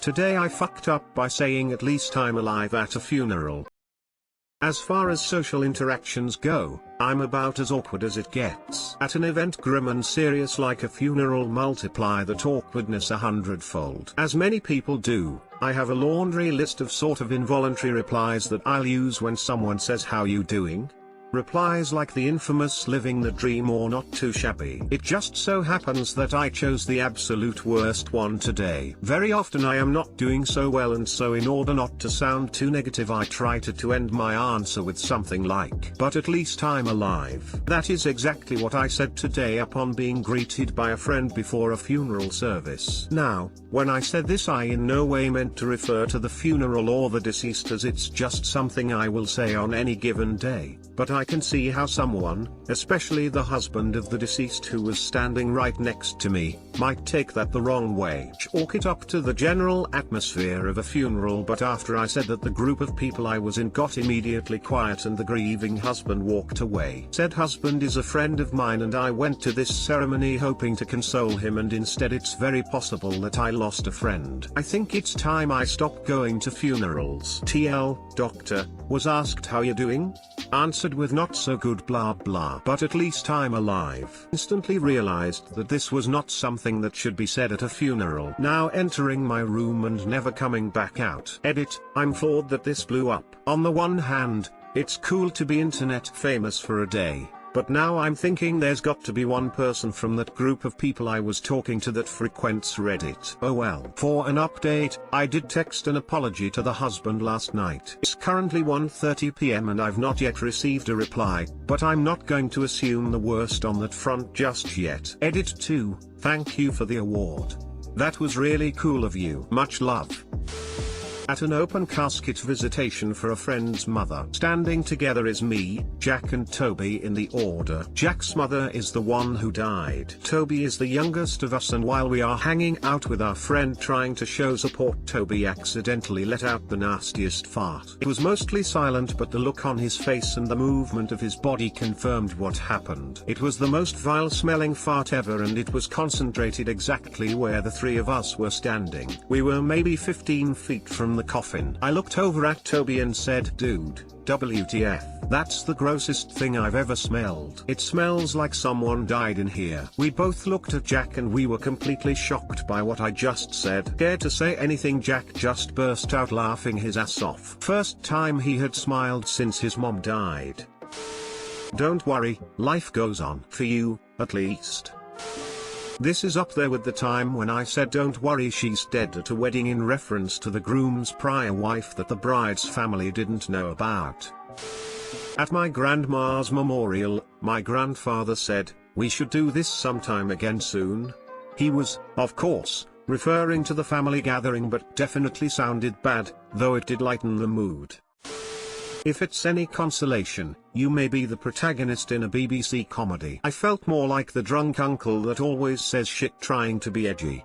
Today I fucked up by saying at least I'm alive at a funeral. As far as social interactions go, I'm about as awkward as it gets. At an event grim and serious like a funeral, multiply that awkwardness 100-fold. As many people do, I have a laundry list of sort of involuntary replies that I'll use when someone says "how you doing?" Replies like the infamous "living the dream" or "not too shabby." It just so happens that I chose the absolute worst one today. Very often I am not doing so well, and so in order not to sound too negative I try to end my answer with something like, "but at least I'm alive." That is exactly what I said today upon being greeted by a friend before a funeral service. Now, when I said this I in no way meant to refer to the funeral or the deceased, as it's just something I will say on any given day. But I can see how someone, especially the husband of the deceased who was standing right next to me, might take that the wrong way. Chalk it up to the general atmosphere of a funeral. But after I said that, the group of people I was in got immediately quiet and the grieving husband walked away. Said husband is a friend of mine and I went to this ceremony hoping to console him, and instead it's very possible that I lost a friend. I think it's time I stop going to funerals. TL, doctor, was asked "how you doing?" Answered with "not so good blah blah, but at least I'm alive." Instantly realized that this was not something that should be said at a funeral. Now entering my room and never coming back out. Edit, I'm floored that this blew up. On the one hand, it's cool to be internet famous for a day. But now I'm thinking there's got to be one person from that group of people I was talking to that frequents Reddit. Oh well. For an update, I did text an apology to the husband last night. It's currently 1:30 p.m. and I've not yet received a reply, but I'm not going to assume the worst on that front just yet. Edit 2, thank you for the award. That was really cool of you. Much love. At an open casket visitation for a friend's mother. Standing together is me, Jack and Toby in the order. Jack's mother is the one who died. Toby is the youngest of us, and while we are hanging out with our friend trying to show support, Toby accidentally let out the nastiest fart. It was mostly silent, but the look on his face and the movement of his body confirmed what happened. It was the most vile smelling fart ever, and it was concentrated exactly where the three of us were standing. We were maybe 15 feet from the coffin. I looked over at Toby and said, "Dude, WTF, that's the grossest thing I've ever smelled. It smells like someone died in here." We both looked at Jack and we were completely shocked by what I just said. Care to say anything? Jack just burst out laughing his ass off. First time he had smiled since his mom died. Don't worry, life goes on. For you, at least. This is up there with the time when I said "don't worry, she's dead" at a wedding, in reference to the groom's prior wife that the bride's family didn't know about. At my grandma's memorial, my grandfather said, "we should do this sometime again soon." He was, of course, referring to the family gathering, but definitely sounded bad, though it did lighten the mood. If it's any consolation, you may be the protagonist in a BBC comedy. I felt more like the drunk uncle that always says shit trying to be edgy.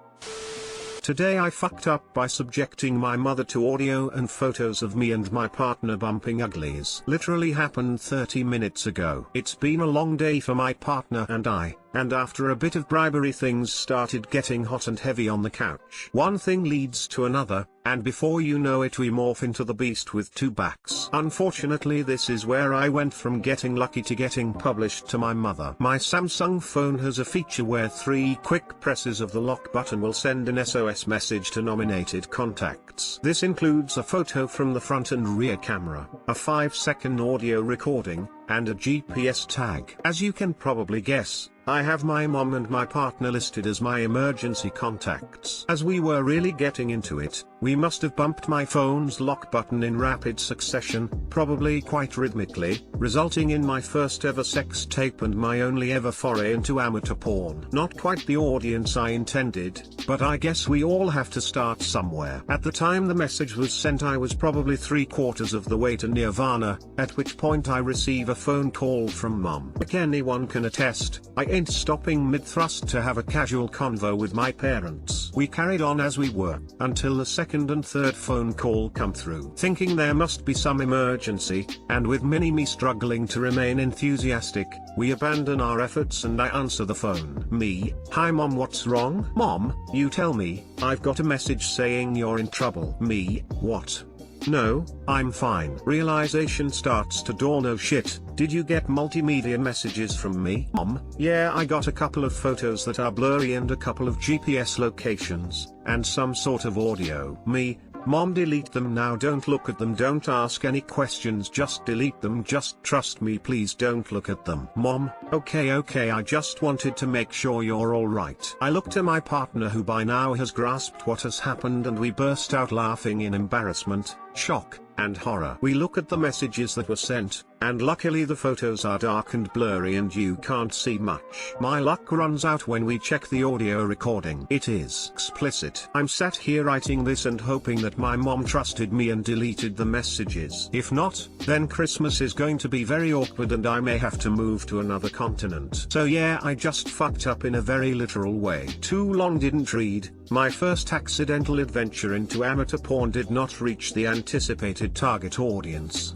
Today I fucked up by subjecting my mother to audio and photos of me and my partner bumping uglies. Literally happened 30 minutes ago. It's been a long day for my partner and I, and after a bit of bribery things started getting hot and heavy on the couch. One thing leads to another, and before you know it we morph into the beast with two backs. Unfortunately, this is where I went from getting lucky to getting published to my mother. My Samsung phone has a feature where 3 quick presses of the lock button will send an SOS message to nominated contacts. This includes a photo from the front and rear camera, a 5-second audio recording, and a GPS tag. As you can probably guess, I have my mom and my partner listed as my emergency contacts. As we were really getting into it, we must have bumped my phone's lock button in rapid succession, probably quite rhythmically, resulting in my first ever sex tape and my only ever foray into amateur porn. Not quite the audience I intended, but I guess we all have to start somewhere. At the time the message was sent I was probably 3/4 of the way to Nirvana, at which point I receive a phone call from mom. Like anyone can attest, I ain't stopping mid-thrust to have a casual convo with my parents. We carried on as we were, until the second second and third phone call come through. Thinking there must be some emergency, and with me struggling to remain enthusiastic, we abandon our efforts and I answer the phone. Me, hi mom, what's wrong? Mom, you tell me, I've got a message saying you're in trouble. Me, what? No, I'm fine. Realization starts to dawn. Oh shit, did you get multimedia messages from me? Mom, yeah, I got a couple of photos that are blurry and a couple of GPS locations, and some sort of audio. Me, mom, delete them now, don't look at them, don't ask any questions, just delete them, just trust me, please don't look at them. Mom, okay, I just wanted to make sure you're alright. I looked at my partner who by now has grasped what has happened and we burst out laughing in embarrassment, shock, and horror. We look at the messages that were sent, and luckily the photos are dark and blurry and you can't see much. My luck runs out when we check the audio recording. It is explicit. I'm sat here writing this and hoping that my mom trusted me and deleted the messages. If not, then Christmas is going to be very awkward and I may have to move to another continent. So yeah, I just fucked up in a very literal way. Too long didn't read. My first accidental adventure into amateur porn did not reach the anticipated target audience.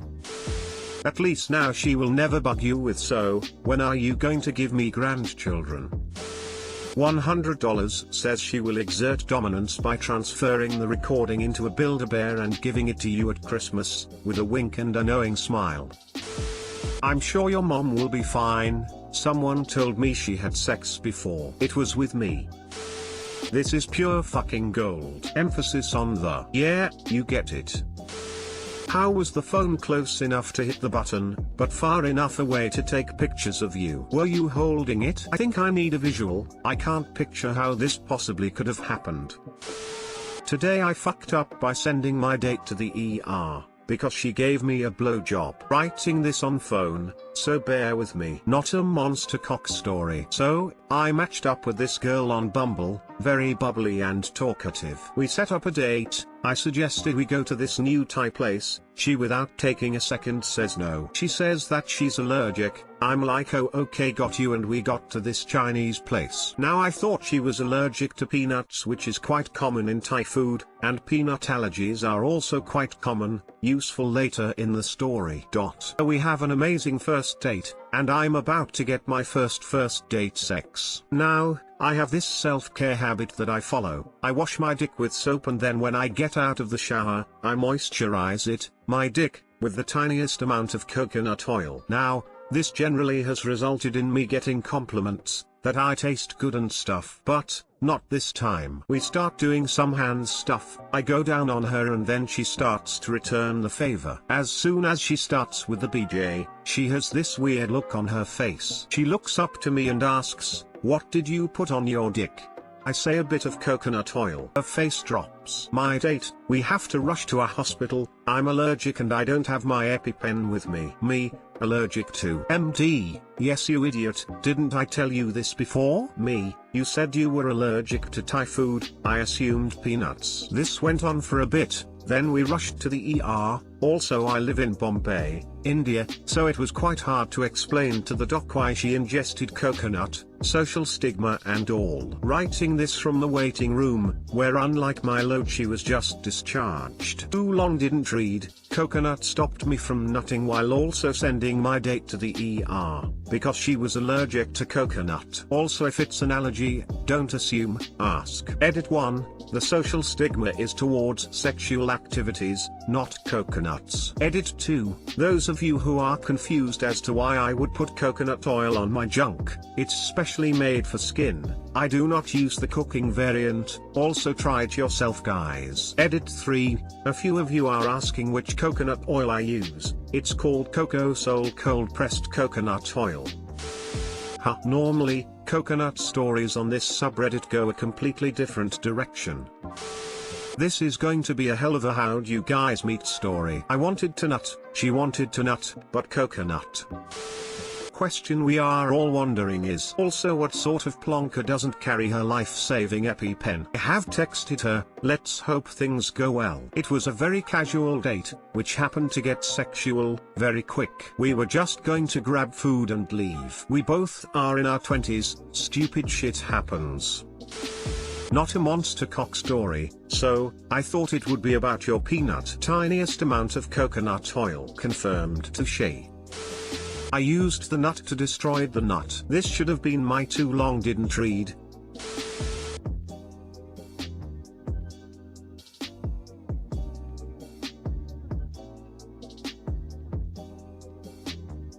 At least now she will never bug you with "So, when are you going to give me grandchildren?" $100 says she will exert dominance by transferring the recording into a Build-A-Bear and giving it to you at Christmas, with a wink and a knowing smile. I'm sure your mom will be fine. Someone told me she had sex before. It was with me. This is pure fucking gold. Emphasis on the yeah, you get it. How was the phone close enough to hit the button, but far enough away to take pictures of you? Were you holding it? I think I need a visual. I can't picture how this possibly could have happened. Today I fucked up by sending my date to the ER, because she gave me a blowjob. Writing this on phone, so bear with me. Not a monster cock story. So, I matched up with this girl on Bumble, very bubbly and talkative. We set up a date. I suggested we go to this new Thai place. She without taking a second says no. She says that she's allergic. I'm like, oh okay, got you, and we got to this Chinese place. Now I thought she was allergic to peanuts, which is quite common in Thai food, and peanut allergies are also quite common, useful later in the story. We have an amazing first date, and I'm about to get my first date sex. Now, I have this self-care habit that I follow. I wash my dick with soap and then when I get out of the shower, I moisturize it, my dick, with the tiniest amount of coconut oil. Now, this generally has resulted in me getting compliments, that I taste good and stuff. But, not this time. We start doing some hands stuff. I go down on her and then she starts to return the favor. As soon as she starts with the BJ, she has this weird look on her face. She looks up to me and asks, "What did you put on your dick?" I say a bit of coconut oil. Her face drops. My date, we have to rush to a hospital. I'm allergic and I don't have my EpiPen with me. Me, allergic to MD. Yes you idiot, didn't I tell you this before? Me, you said you were allergic to Thai food. I assumed peanuts. This went on for a bit, then we rushed to the ER. Also I live in Bombay, India, so it was quite hard to explain to the doc why she ingested coconut, social stigma and all. Writing this from the waiting room, where unlike my load she was just discharged. Too long didn't read. Coconut stopped me from nutting while also sending my date to the ER, because she was allergic to coconut. Also if it's an allergy, don't assume, ask. Edit 1, the social stigma is towards sexual activities, not coconuts. Edit 2, those of you who are confused as to why I would put coconut oil on my junk, it's specially made for skin. I do not use the cooking variant, also try it yourself guys. Edit 3, a few of you are asking which coconut oil I use. It's called Coco Soul cold pressed coconut oil. Normally, coconut stories on this subreddit go a completely different direction. This is going to be a hell of a how'd you guys meet story. I wanted to nut, she wanted to nut, but coconut. Question we are all wondering is also what sort of plonker doesn't carry her life-saving EpiPen. I have texted her, let's hope things go well. It was a very casual date, which happened to get sexual, very quick. We were just going to grab food and leave. We both are in our 20s, stupid shit happens. Not a monster cock story, so I thought it would be about your peanut. Tiniest amount of coconut oil confirmed to Shay. I used the nut to destroy the nut. This should have been my too long didn't read.